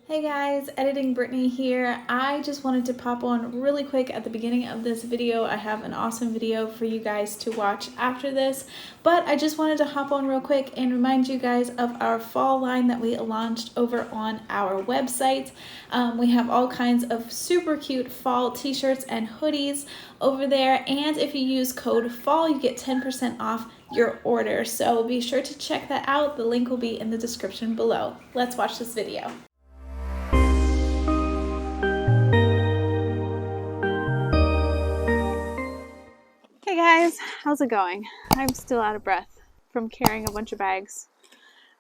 Hey guys, Editing Brittany here. I just wanted to pop on really quick at the beginning of this video. I have an awesome video for you guys to watch after this, but I just wanted to hop on real quick and remind you guys of our fall line that we launched over on our website. We have all kinds of super cute fall t-shirts and hoodies over there, and if you use code FALL, you get 10% off your order. So be sure to check that out. The link will be in the description below. Let's watch this video. Hey guys, how's it going? I'm still out of breath from carrying a bunch of bags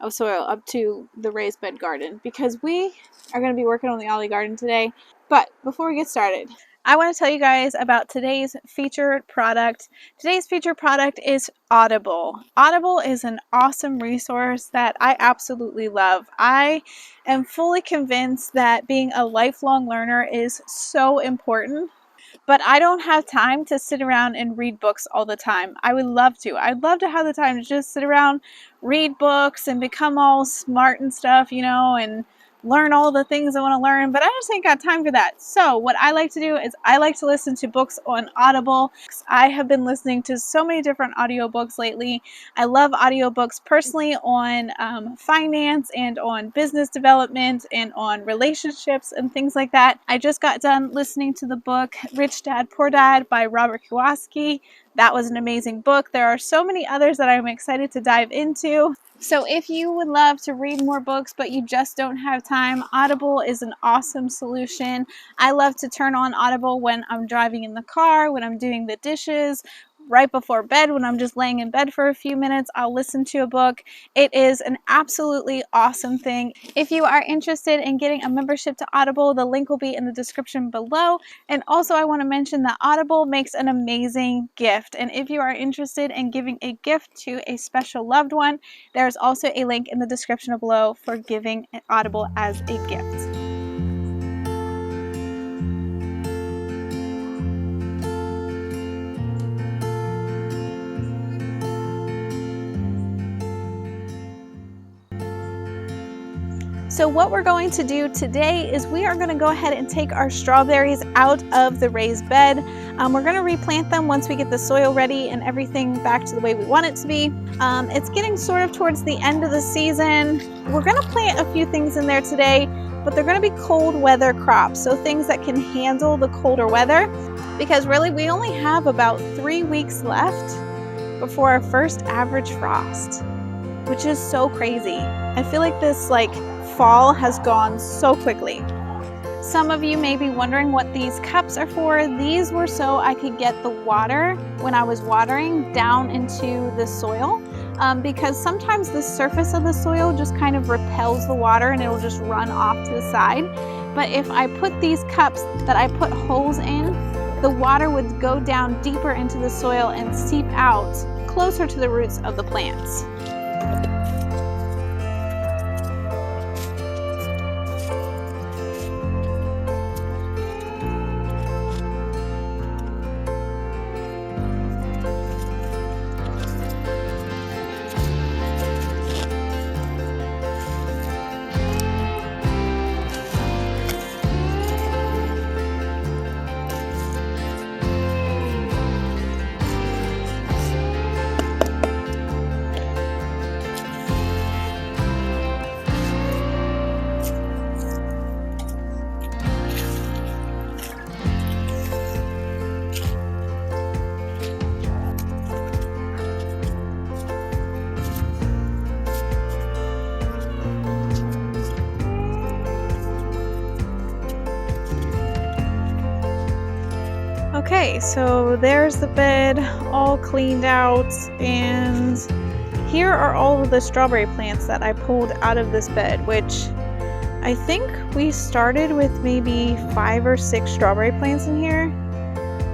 of soil up to the raised bed garden because we are going to be working on the Ollie garden today. But before we get started, I want to tell you guys about today's featured product. Today's featured product is Audible. Audible is an awesome resource that I absolutely love. I am fully convinced that being a lifelong learner is so important. But I don't have time to sit around and read books all the time. I would love to. I'd love to have the time to just sit around, read books, and become all smart and stuff, and learn all the things I want to learn, but I just ain't got time for that. So what I like to do is I like to listen to books on Audible. I have been listening to so many different audiobooks lately. I love audiobooks personally on finance and on business development and on relationships and things like that. I just got done listening to the book Rich Dad, Poor Dad by Robert Kiyosaki. That was an amazing book. There are so many others that I'm excited to dive into. So if you would love to read more books but you just don't have time, Audible is an awesome solution. I love to turn on Audible when I'm driving in the car, when I'm doing the dishes, right before bed, when I'm just laying in bed for a few minutes, I'll listen to a book. It is an absolutely awesome thing. If you are interested in getting a membership to Audible, the link will be in the description below. And also I want to mention that Audible makes an amazing gift. And if you are interested in giving a gift to a special loved one, there's also a link in the description below for giving Audible as a gift. So what we're going to do today is we are going to go ahead and take our strawberries out of the raised bed. We're going to replant them once we get the soil ready and everything back to the way we want it to be. It's getting sort of towards the end of the season. We're going to plant a few things in there today, but they're going to be cold weather crops, so things that can handle the colder weather, because really we only have about 3 weeks left before our first average frost, which is so crazy. I feel like this fall has gone so quickly. Some of you may be wondering what these cups are for. These were so I could get the water when I was watering down into the soil, because sometimes the surface of the soil just kind of repels the water and it'll just run off to the side. But if I put these cups that I put holes in, the water would go down deeper into the soil and seep out closer to the roots of the plants. Okay, so there's the bed all cleaned out, and here are all of the strawberry plants that I pulled out of this bed, which I think we started with maybe 5 or 6 strawberry plants in here.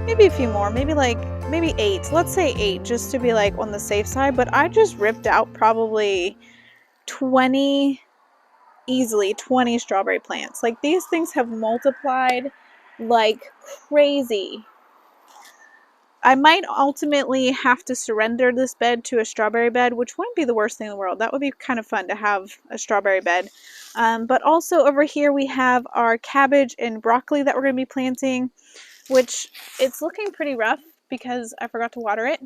Maybe a few more, maybe 8. Let's say 8 just to be on the safe side, but I just ripped out probably 20, easily 20 strawberry plants. These things have multiplied like crazy. I might ultimately have to surrender this bed to a strawberry bed, which wouldn't be the worst thing in the world. That would be kind of fun to have a strawberry bed. But also over here we have our cabbage and broccoli that we're going to be planting, which it's looking pretty rough because I forgot to water it.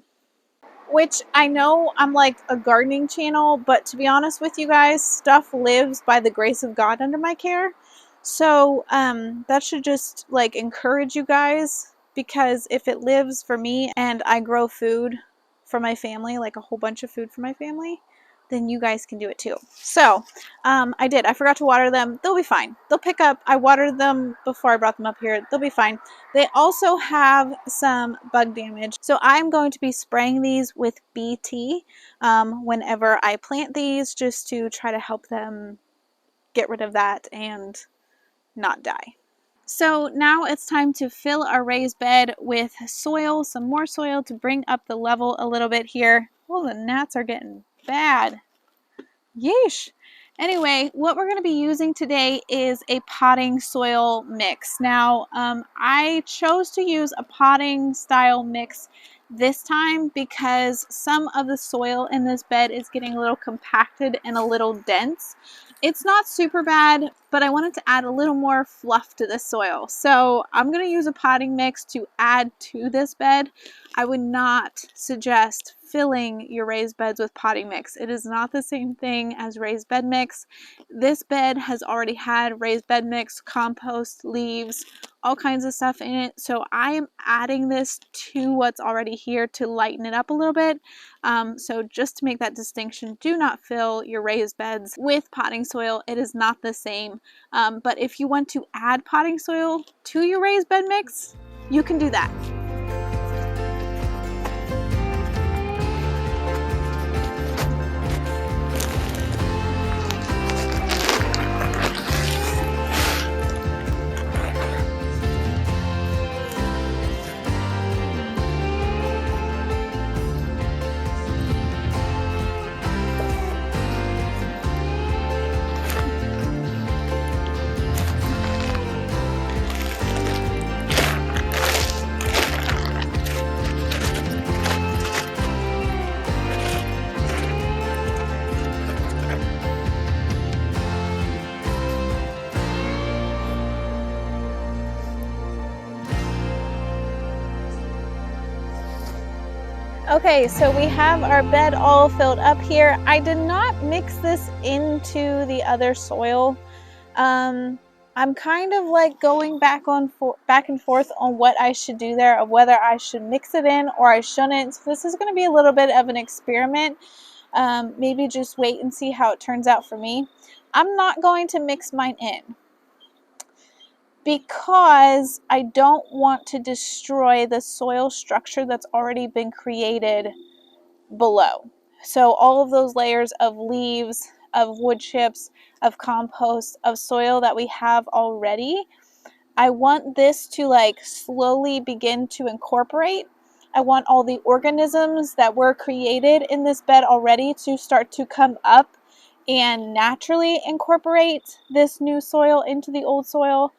Which I know I'm like a gardening channel, but to be honest with you guys, stuff lives by the grace of God under my care. So that should just like encourage you guys, because if it lives for me and I grow food for my family, like a whole bunch of food for my family, then you guys can do it too. So I did. I forgot to water them. They'll be fine. They'll pick up. I watered them before I brought them up here. They'll be fine. They also have some bug damage. So I'm going to be spraying these with BT whenever I plant these, just to try to help them get rid of that and not die. So now it's time to fill our raised bed with soil, some more soil to bring up the level a little bit here. Oh, the gnats are getting bad. Yeesh. Anyway, what we're going to be using today is a potting soil mix. Now, I chose to use a potting style mix this time because some of the soil in this bed is getting a little compacted and a little dense. It's not super bad, but I wanted to add a little more fluff to the soil. So I'm going to use a potting mix to add to this bed. I would not suggest filling your raised beds with potting mix. It is not the same thing as raised bed mix. This bed has already had raised bed mix, compost, leaves, all kinds of stuff in it. So I am adding this to what's already here to lighten it up a little bit. So just to make that distinction, do not fill your raised beds with potting soil. It is not the same. But if you want to add potting soil to your raised bed mix, you can do that. Okay, so we have our bed all filled up here. I did not mix this into the other soil. I'm kind of like going back and forth on what I should do there, of whether I should mix it in or I shouldn't. So this is going to be a little bit of an experiment. Maybe just wait and see how it turns out for me. I'm not going to mix mine in because I don't want to destroy the soil structure that's already been created below. So all of those layers of leaves, of wood chips, of compost, of soil that we have already, I want this to like slowly begin to incorporate. I want all the organisms that were created in this bed already to start to come up and naturally incorporate this new soil into the old soil.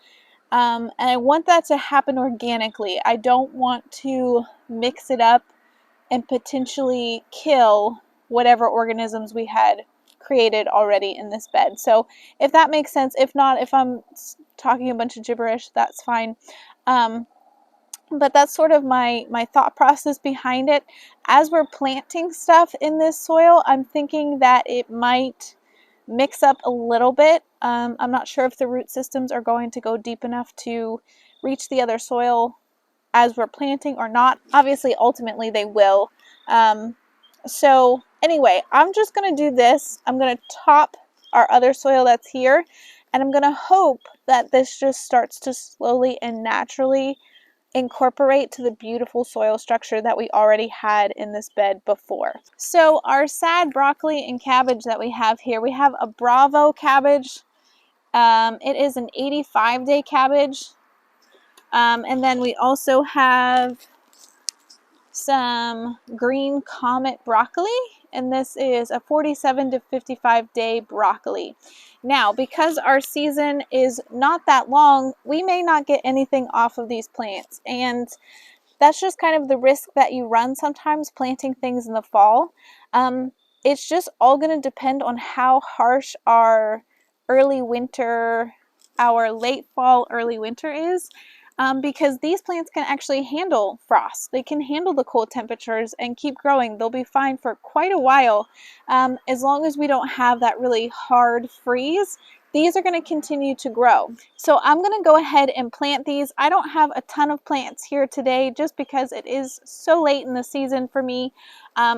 And I want that to happen organically. I don't want to mix it up and potentially kill whatever organisms we had created already in this bed. So if that makes sense, if not, if I'm talking a bunch of gibberish, that's fine. But that's sort of my thought process behind it. As we're planting stuff in this soil, I'm thinking that it might mix up a little bit. I'm not sure if the root systems are going to go deep enough to reach the other soil as we're planting or not. Obviously, ultimately they will. So anyway, I'm just going to do this. I'm going to top our other soil that's here, and I'm going to hope that this just starts to slowly and naturally incorporate to the beautiful soil structure that we already had in this bed before. So our sad broccoli and cabbage that we have here, we have a Bravo cabbage. It is an 85-day cabbage. And then we also have some green comet broccoli, and this is a 47 to 55 day broccoli. Now, because our season is not that long, we may not get anything off of these plants, and that's just kind of the risk that you run sometimes planting things in the fall. It's just all going to depend on how harsh our early winter, our late fall, early winter is. Because these plants can actually handle frost. They can handle the cold temperatures and keep growing. They'll be fine for quite a while. As long as we don't have that really hard freeze, these are going to continue to grow. So I'm going to go ahead and plant these. I don't have a ton of plants here today just because it is so late in the season for me.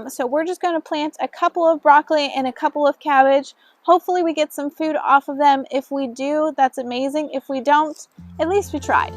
So we're just going to plant a couple of broccoli and a couple of cabbage. Hopefully we get some food off of them. If we do, that's amazing. If we don't, at least we tried.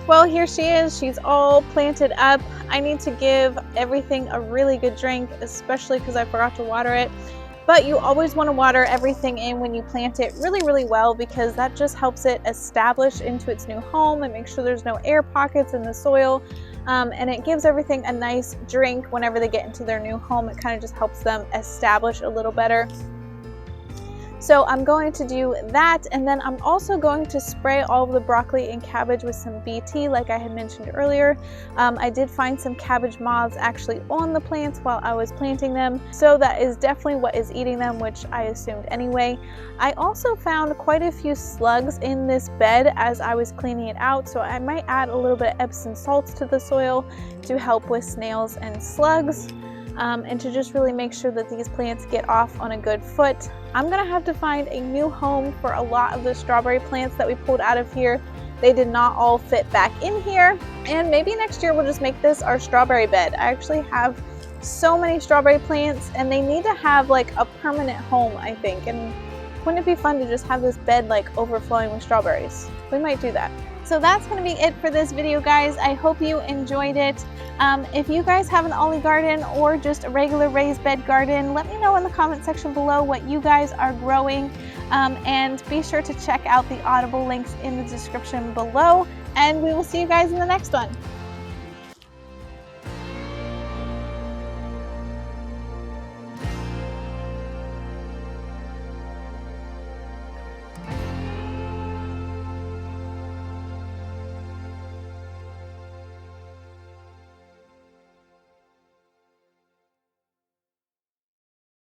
Well, here she is. She's all planted up. I need to give everything a really good drink, especially because I forgot to water it. But you always want to water everything in when you plant it really, really well, because that just helps it establish into its new home and make sure there's no air pockets in the soil. And it gives everything a nice drink whenever they get into their new home. It kind of just helps them establish a little better. So I'm going to do that, and then I'm also going to spray all of the broccoli and cabbage with some BT like I had mentioned earlier. I did find some cabbage moths actually on the plants while I was planting them, so that is definitely what is eating them, which I assumed anyway. I also found quite a few slugs in this bed as I was cleaning it out, so I might add a little bit of Epsom salts to the soil to help with snails and slugs. And to just really make sure that these plants get off on a good foot. I'm gonna have to find a new home for a lot of the strawberry plants that we pulled out of here. They did not all fit back in here, and maybe next year we'll just make this our strawberry bed. I actually have so many strawberry plants and they need to have like a permanent home, I think. And wouldn't it be fun to just have this bed like overflowing with strawberries? We might do that. So that's going to be it for this video, guys. I hope you enjoyed it. If you guys have an Olle garden or just a regular raised bed garden, let me know in the comment section below what you guys are growing. And be sure to check out the Audible links in the description below. And we will see you guys in the next one.